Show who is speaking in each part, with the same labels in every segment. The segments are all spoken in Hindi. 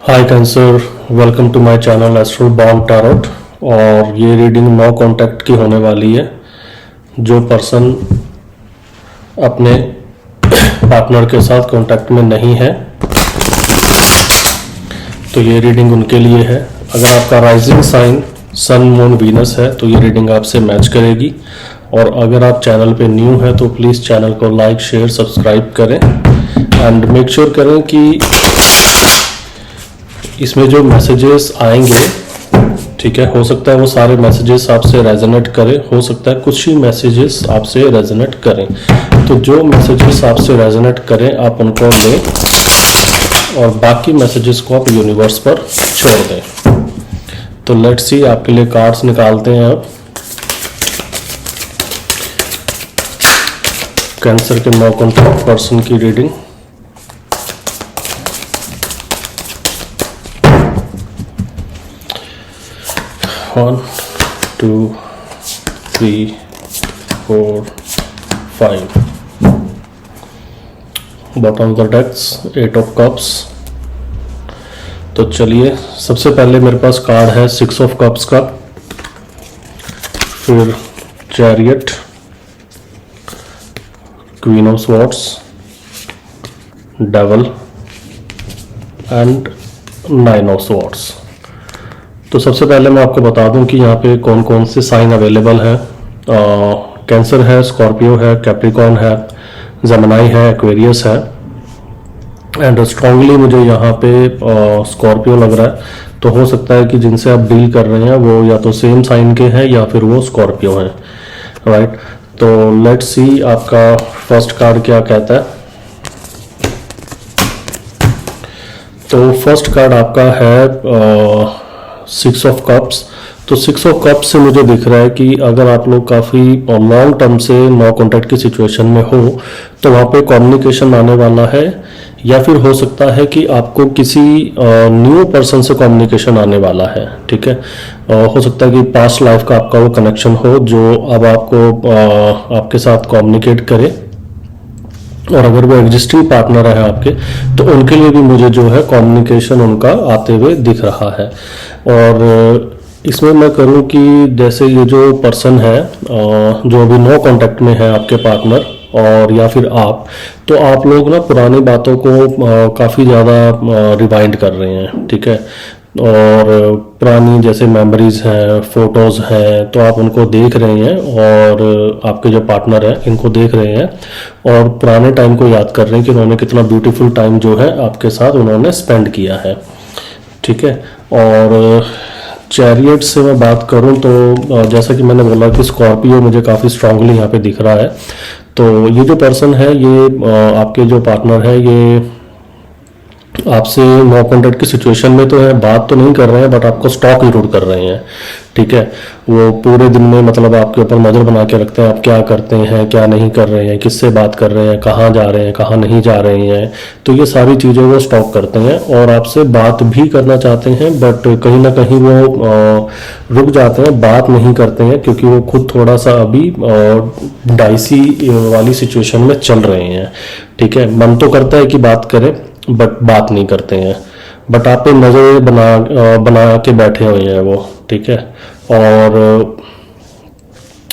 Speaker 1: Hi cancer, welcome to my channel astro born tarot. और ये रीडिंग नो कांटेक्ट की होने वाली है। जो पर्सन अपने पार्टनर के साथ कांटेक्ट में नहीं है तो ये रीडिंग उनके लिए है। अगर आपका rising sign sun moon Venus है तो ये रीडिंग आपसे मैच करेगी। और अगर आप चैनल पे न्यू है तो प्लीज़ चैनल को लाइक शेयर सब्सक्राइब करें एंड मेक श्योर करें कि इसमें जो मैसेजेस आएंगे, ठीक है, हो सकता है वो सारे मैसेजेस आपसे रेजोनेट करें, हो सकता है कुछ ही मैसेजेस आपसे रेजोनेट करें। तो जो मैसेजेस आपसे रेजोनेट करें आप उनको लें और बाकी मैसेजेस को आप यूनिवर्स पर छोड़ दें। तो लेट्स सी, आपके लिए कार्ड्स निकालते हैं अब। कैंसर के नो कांटेक्ट पर्सन की reading. One, 2, 3, 4, 5. Bottom of the decks 8 ऑफ कप्स। तो चलिए, सबसे पहले मेरे पास कार्ड है 6 ऑफ कप्स का, फिर chariot, queen of swords, devil and 9 of swords. तो सबसे पहले मैं आपको बता दूं कि यहाँ पे कौन कौन से साइन अवेलेबल हैं। कैंसर है, स्कॉर्पियो है, कैप्रिकॉर्न है, जेमिनी है, एक्वेरियस है एंड स्ट्रांगली मुझे यहाँ पे स्कॉर्पियो लग रहा है। तो हो सकता है कि जिनसे आप डील कर रहे हैं वो या तो सेम साइन के हैं या फिर वो स्कॉर्पियो हैं, राइट। तो लेट्स सी आपका फर्स्ट कार्ड क्या कहता है। तो फर्स्ट कार्ड आपका है 6 ऑफ कप्स। तो 6 ऑफ कप्स से मुझे दिख रहा है कि अगर आप लोग काफ़ी लॉन्ग टर्म से नो कॉन्टैक्ट की सिचुएशन में हो तो वहाँ पे कम्युनिकेशन आने वाला है, या फिर हो सकता है कि आपको किसी न्यू पर्सन से कम्युनिकेशन आने वाला है, ठीक है। हो सकता है कि पास्ट लाइफ का आपका वो कनेक्शन हो जो अब आपको आपके साथ कम्युनिकेट करे। और अगर वो एग्जिस्टिंग पार्टनर है आपके तो उनके लिए भी मुझे जो है कम्युनिकेशन उनका आते हुए दिख रहा है। और इसमें मैं करूँ कि जैसे ये जो पर्सन है जो अभी नो कांटेक्ट में है आपके पार्टनर और या फिर आप, तो आप लोग ना पुरानी बातों को काफ़ी ज़्यादा रिवाइंड कर रहे हैं, ठीक है। और पुरानी जैसे मेमोरीज हैं, फोटोज़ हैं, तो आप उनको देख रहे हैं और आपके जो पार्टनर हैं इनको देख रहे हैं और पुराने टाइम को याद कर रहे हैं कि उन्होंने कितना ब्यूटीफुल टाइम जो है आपके साथ उन्होंने स्पेंड किया है, ठीक है। और चैरियट से मैं बात करूं तो जैसा कि मैंने बोला कि स्कॉर्पियो मुझे काफ़ी स्ट्रांगली यहाँ पे दिख रहा है। तो ये जो पर्सन है, ये आपके जो पार्टनर है, ये आपसे नो कॉन्टैक्ट की सिचुएशन में तो है, बात तो नहीं कर रहे हैं बट आपको स्टॉक जरूर कर रहे हैं, ठीक है। वो पूरे दिन में मतलब आपके ऊपर नज़र बना के रखते हैं, आप क्या करते हैं, क्या नहीं कर रहे हैं, किससे बात कर रहे हैं, कहाँ जा रहे हैं, कहाँ नहीं जा रहे हैं। तो ये सारी चीज़ें वो स्टॉक करते हैं और आपसे बात भी करना चाहते हैं बट कहीं ना कहीं वो रुक जाते हैं, बात नहीं करते हैं क्योंकि वो खुद थोड़ा सा अभी डाइसी वाली सिचुएशन में चल रहे हैं, ठीक है। मन तो करता है कि बात करें बट बात नहीं करते हैं, बट आप पे नज़र बना के बैठे हुए हैं वो, ठीक है। और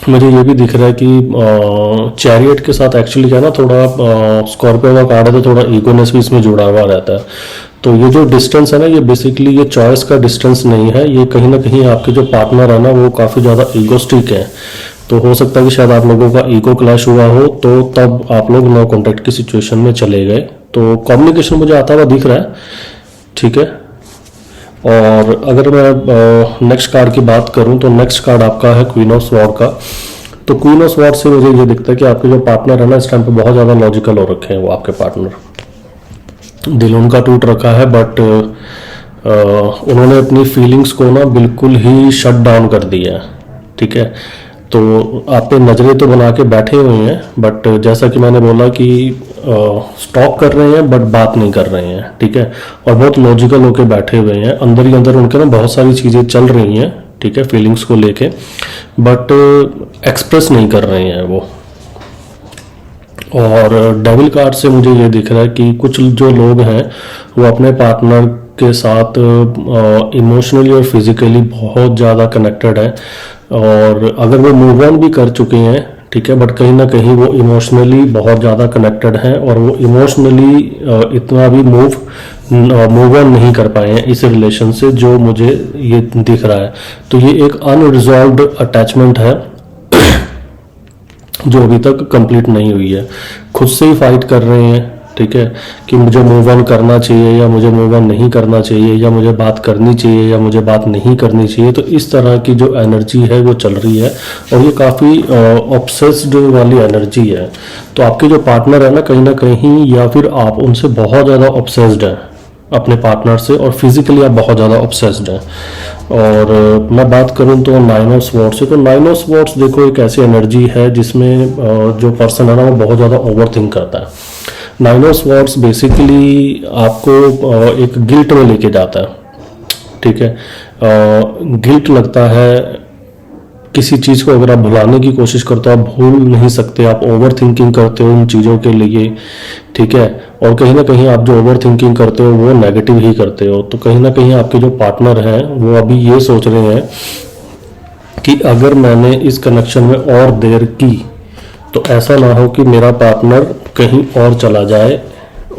Speaker 1: मुझे ये भी दिख रहा है कि चैरियट के साथ एक्चुअली क्या है ना, थोड़ा स्कॉर्पियो का कार्ड है तो थोड़ा ईगोनेस भी इसमें जुड़ा हुआ रहता है। तो ये जो डिस्टेंस है ना, ये बेसिकली ये चॉइस का डिस्टेंस नहीं है, ये कहीं ना कहीं आपके जो पार्टनर है ना वो काफ़ी ज़्यादा ईगोस्टिक है। तो हो सकता है कि शायद आप लोगों का ईगो क्लैश हुआ हो तो तब आप लोग नो कॉन्टैक्ट की सिचुएशन में चले गए। तो कम्युनिकेशन मुझे आता हुआ दिख रहा है, ठीक है। और अगर मैं नेक्स्ट कार्ड की बात करूं तो नेक्स्ट कार्ड आपका है क्वीन ऑफ स्वॉर्ड का। तो क्वीन ऑफ स्वॉर्ड से मुझे ये दिखता है कि आपके जो पार्टनर है ना इस टाइम पे बहुत ज़्यादा लॉजिकल हो रखे हैं। वो आपके पार्टनर दिल उनका टूट रखा है बट उन्होंने अपनी फीलिंग्स को ना बिल्कुल ही शट डाउन कर दिया है, ठीक है। तो आप पे नज़रें तो बना के बैठे हुए हैं बट जैसा कि मैंने बोला कि स्टॉक कर रहे हैं बट बात नहीं कर रहे हैं, ठीक है। और बहुत लॉजिकल होके बैठे हुए हैं, अंदर ही अंदर उनके ना बहुत सारी चीज़ें चल रही हैं, ठीक है, फीलिंग्स को लेके, बट एक्सप्रेस नहीं कर रहे हैं वो। और डेविल कार्ड से मुझे ये दिख रहा है कि कुछ जो लोग हैं वो अपने पार्टनर के साथ इमोशनली और फिजिकली बहुत ज़्यादा कनेक्टेड है। और अगर वो मूव ऑन भी कर चुके हैं, ठीक है, बट कहीं ना कहीं वो इमोशनली बहुत ज़्यादा कनेक्टेड हैं और वो इमोशनली इतना भी मूव ऑन नहीं कर पाए हैं इस रिलेशन से, जो मुझे ये दिख रहा है। तो ये एक अनरिजॉल्व्ड अटैचमेंट है जो अभी तक कंप्लीट नहीं हुई है। खुद से ही फाइट कर रहे हैं, ठीक है, कि मुझे मूव ऑन करना चाहिए या मुझे मूव ऑन नहीं करना चाहिए, या मुझे बात करनी चाहिए या मुझे बात नहीं करनी चाहिए। तो इस तरह की जो एनर्जी है वो चल रही है और ये काफ़ी ऑब्सेस्ड वाली एनर्जी है। तो आपके जो पार्टनर है ना कहीं या फिर आप उनसे बहुत ज़्यादा ऑब्सेस्ड हैं, अपने पार्टनर से, और फिजिकली आप बहुत ज़्यादा ऑब्सेस्ड हैं। और मैं बात करूं तो 9 ऑफ स्वॉर्ड्स से, तो 9 ऑफ स्वॉर्ड्स देखो एक ऐसी एनर्जी है जिसमें जो पर्सन है ना वो बहुत ज़्यादा ओवर थिंक करता है। 9 ऑफ स्वॉर्ड्स बेसिकली आपको एक गिल्ट में लेके जाता है, ठीक है। गिल्ट लगता है किसी चीज़ को, अगर आप भुलाने की कोशिश करते हो आप भूल नहीं सकते, आप ओवर थिंकिंग करते हो उन चीज़ों के लिए, ठीक है। और कहीं ना कहीं आप जो ओवर थिंकिंग करते हो वो नेगेटिव ही करते हो। तो कहीं ना कहीं आपके जो पार्टनर हैं वो अभी ये सोच रहे हैं कि अगर मैंने इस कनेक्शन में और देर की तो ऐसा ना हो कि मेरा पार्टनर कहीं और चला जाए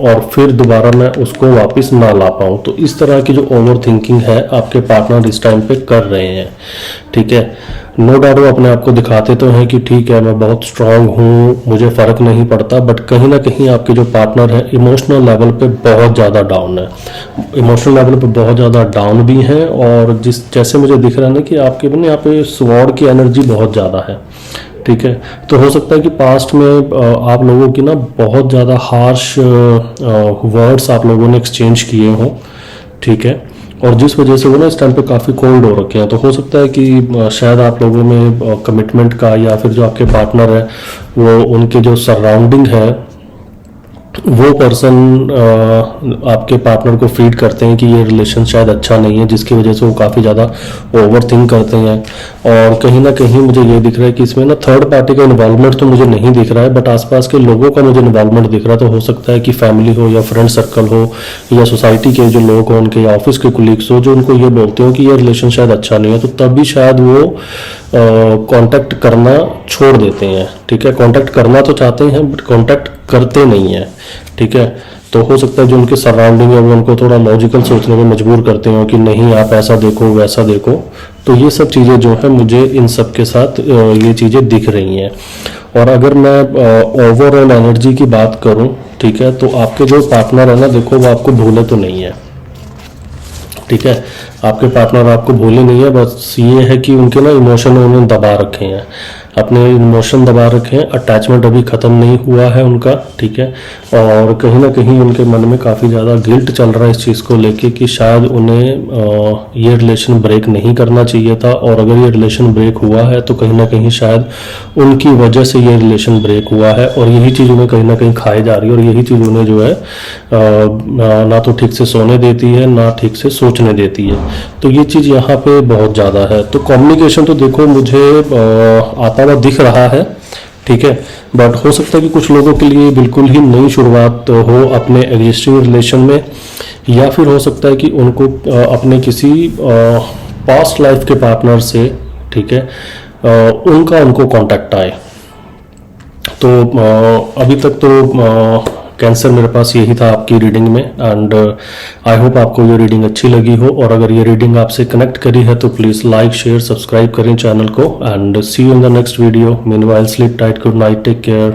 Speaker 1: और फिर दोबारा मैं उसको वापस ना ला पाऊँ। तो इस तरह की जो ओवर थिंकिंग है आपके पार्टनर इस टाइम पे कर रहे हैं, ठीक है। नो डाउट वो अपने आप को दिखाते तो हैं कि ठीक है मैं बहुत स्ट्रांग हूँ, मुझे फ़र्क नहीं पड़ता, बट कहीं ना कहीं आपके जो पार्टनर है इमोशनल लेवल पे बहुत ज़्यादा डाउन है, इमोशनल लेवल पे बहुत ज़्यादा डाउन भी हैं। और जैसे मुझे दिख रहा है ना कि आपके बने यहाँ पे स्वॉर्ड की एनर्जी बहुत ज़्यादा है, ठीक है। तो हो सकता है कि पास्ट में आप लोगों की ना बहुत ज़्यादा हार्श वर्ड्स आप लोगों ने एक्सचेंज किए हों, ठीक है, और जिस वजह से वो ना इस टाइम पे काफ़ी कोल्ड हो रखे हैं। तो हो सकता है कि शायद आप लोगों में कमिटमेंट का, या फिर जो आपके पार्टनर है वो उनके जो सराउंडिंग है वो पर्सन आपके पार्टनर को फीड करते हैं कि ये रिलेशन शायद अच्छा नहीं है, जिसकी वजह से वो काफ़ी ज़्यादा ओवर थिंक करते हैं। और कहीं ना कहीं मुझे ये दिख रहा है कि इसमें ना थर्ड पार्टी का इन्वॉल्वमेंट तो मुझे नहीं दिख रहा है, बट आसपास के लोगों का मुझे इन्वॉल्वमेंट दिख रहा है। तो हो सकता है कि फैमिली हो या फ्रेंड सर्कल हो या सोसाइटी के जो लोग हों उनके, या ऑफिस के कुलीग्स हो, जो उनको ये बोलते हो कि ये रिलेशन शायद अच्छा नहीं है। तो तब भी शायद वो कांटेक्ट करना छोड़ देते हैं, ठीक है। कांटेक्ट करना तो चाहते हैं बट कांटेक्ट करते नहीं हैं, ठीक है। तो हो सकता है जो उनके सराउंडिंग है वो उनको थोड़ा लॉजिकल सोचने में मजबूर करते हो कि नहीं आप ऐसा देखो वैसा देखो। तो ये सब चीज़ें जो है मुझे इन सब के साथ ये चीज़ें दिख रही हैं। और अगर मैं ओवरऑल एनर्जी की बात करूं, ठीक है, तो आपके जो पार्टनर है ना देखो वो आपको भूले तो नहीं है, ठीक है। आपके पार्टनर आपको भूले नहीं है, बस ये है कि उनके ना इमोशन उन्होंने दबा रखे हैं, अपने इमोशन दबा रखे हैं, अटैचमेंट अभी ख़त्म नहीं हुआ है उनका, ठीक है। और कहीं ना कहीं उनके मन में काफ़ी ज़्यादा गिल्ट चल रहा है इस चीज़ को लेके कि शायद उन्हें ये रिलेशन ब्रेक नहीं करना चाहिए था, और अगर ये रिलेशन ब्रेक हुआ है तो कहीं ना कहीं शायद उनकी वजह से ये रिलेशन ब्रेक हुआ है। और यही चीज़ उन्हें कहीं ना कहीं खाई जा रही है, और यही चीज़ उन्हें जो है ना तो ठीक से सोने देती है ना ठीक से सोचने देती है। तो ये चीज़ यहाँ पे बहुत ज़्यादा है। तो कम्युनिकेशन तो देखो मुझे आता हुआ दिख रहा है, ठीक है, बट हो सकता है कि कुछ लोगों के लिए बिल्कुल ही नई शुरुआत हो अपने एग्जिस्टिंग रिलेशन में, या फिर हो सकता है कि उनको अपने किसी पास्ट लाइफ के पार्टनर से, ठीक है, उनको कांटेक्ट आए। तो अभी तक तो कैंसर मेरे पास यही था आपकी रीडिंग में, एंड आई होप आपको ये रीडिंग अच्छी लगी हो। और अगर ये रीडिंग आपसे कनेक्ट करी है तो प्लीज़ लाइक शेयर सब्सक्राइब करें चैनल को, and see you in the next video. Meanwhile sleep tight, good night, take care.